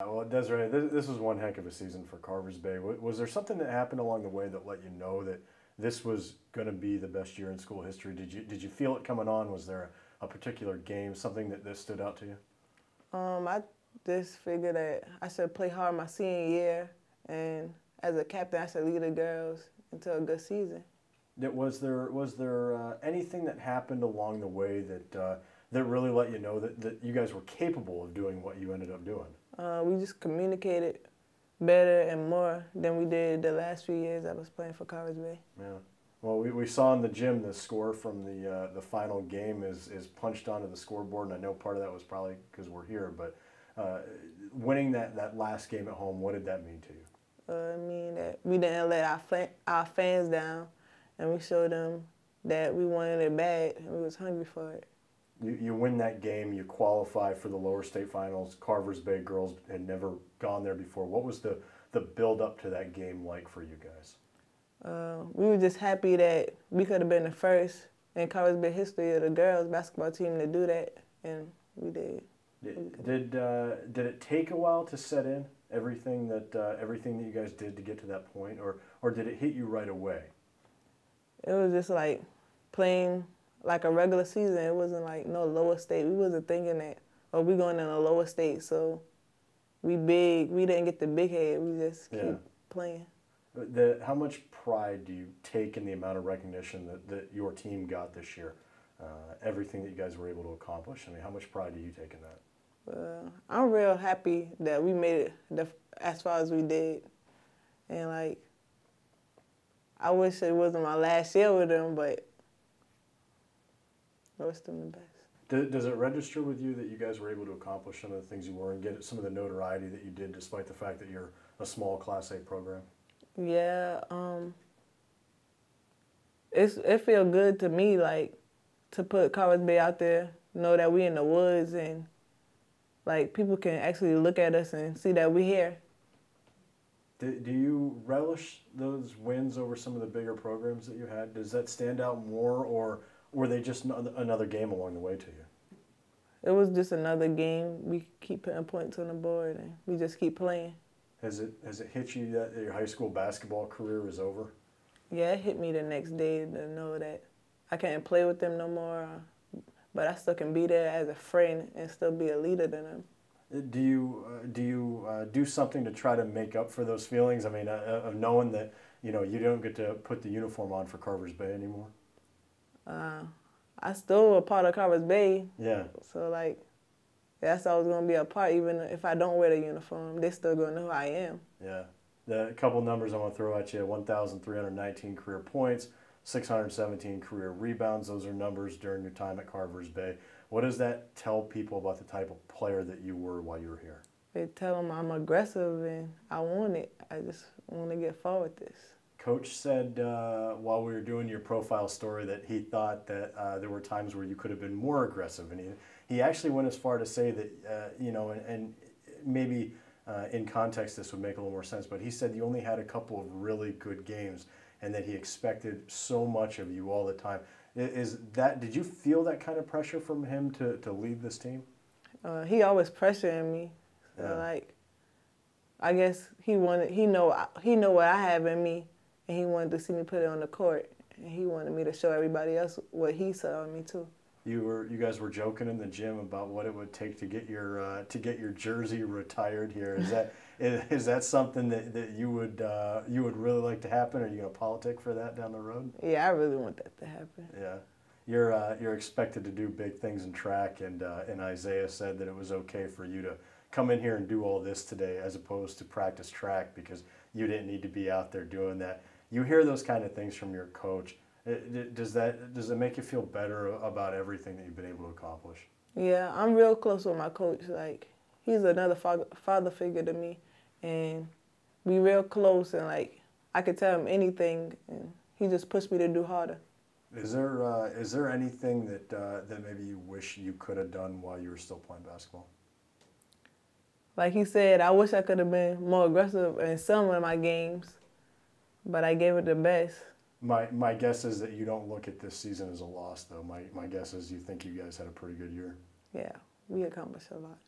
Well, Desiree, this was one heck of a season for Carver's Bay. Was there something that happened along the way that let you know that this was going to be the best year in school history? Did you feel it coming on? Was there a particular game, something that stood out to you? I just figured that I should play hard my senior year, and as a captain, I should lead the girls into a good season. Was there anything that happened along the way that really let you know that you guys were capable of doing what you ended up doing? We just communicated better and more than we did the last few years I was playing for Carver Bay. Yeah. Well, we saw in the gym the score from the final game is punched onto the scoreboard, and I know part of that was probably because we're here, but winning that last game at home, what did that mean to you? It mean that we didn't let our fans down, and we showed them that we wanted it bad and we was hungry for it. You win that game, you qualify for the lower state finals. Carver's Bay girls had never gone there before. What was the build up to that game like for you guys? We were just happy that we could have been the first in Carver's Bay history of the girls basketball team to do that, and we did. Did it take a while to set in everything that you guys did to get to that point, or did it hit you right away? It was just like playing like a regular season. It wasn't like no lower state. We wasn't thinking that, oh, we going in a lower state, so we big. We didn't get the big head. We just keep playing. How much pride do you take in the amount of recognition that your team got this year? Everything that you guys were able to accomplish. I mean, how much pride do you take in that? I'm real happy that we made it as far as we did, and like I wish it wasn't my last year with them, but I wish them the best. Does it register with you that you guys were able to accomplish some of the things you were and get some of the notoriety that you did despite the fact that you're a small Class A program? Yeah, it feel good to me, like, to put Carver Bay out there, know that we in the woods, and like people can actually look at us and see that we here. Do you relish those wins over some of the bigger programs that you had? Does that stand out more, or were they just another game along the way to you? It was just another game. We keep putting points on the board, and we just keep playing. Has it hit you that your high school basketball career is over? Yeah, it hit me the next day to know that I can't play with them no more, but I still can be there as a friend and still be a leader to them. Do you do something to try to make up for those feelings? I mean, of knowing that you don't get to put the uniform on for Carver's Bay anymore. I still a part of Carver's Bay. Yeah. So like, that's always gonna be a part. Even if I don't wear the uniform, they still gonna know who I am. Yeah. The couple numbers I want to throw at you: 1,319 career points, 617 career rebounds. Those are numbers during your time at Carver's Bay. What does that tell people about the type of player that you were while you were here? They tell them I'm aggressive and I want it. I just want to get forward with this. Coach said while we were doing your profile story that he thought that there were times where you could have been more aggressive, and he actually went as far to say that and maybe in context this would make a little more sense, but he said you only had a couple of really good games and that he expected so much of you all the time. Did you feel that kind of pressure from him to lead this team? He always pressuring me. So Yeah. like, I guess he know what I have in me, and he wanted to see me put it on the court, and he wanted me to show everybody else what he saw in me too. You guys were joking in the gym about what it would take to get your jersey retired here. Is that something that you would really like to happen? Are you going to politic for that down the road? Yeah, I really want that to happen. Yeah, you're expected to do big things in track, and Isaiah said that it was okay for you to come in here and do all this today as opposed to practice track because you didn't need to be out there doing that. You hear those kind of things from your coach. Does it make you feel better about everything that you've been able to accomplish? Yeah, I'm real close with my coach. Like, he's another father figure to me, and we real close. And like, I could tell him anything, and he just pushed me to do harder. Is there anything that maybe you wish you could have done while you were still playing basketball? Like he said, I wish I could have been more aggressive in some of my games, but I gave it the best. My guess is that you don't look at this season as a loss, though. My guess is you think you guys had a pretty good year. Yeah, we accomplished a lot.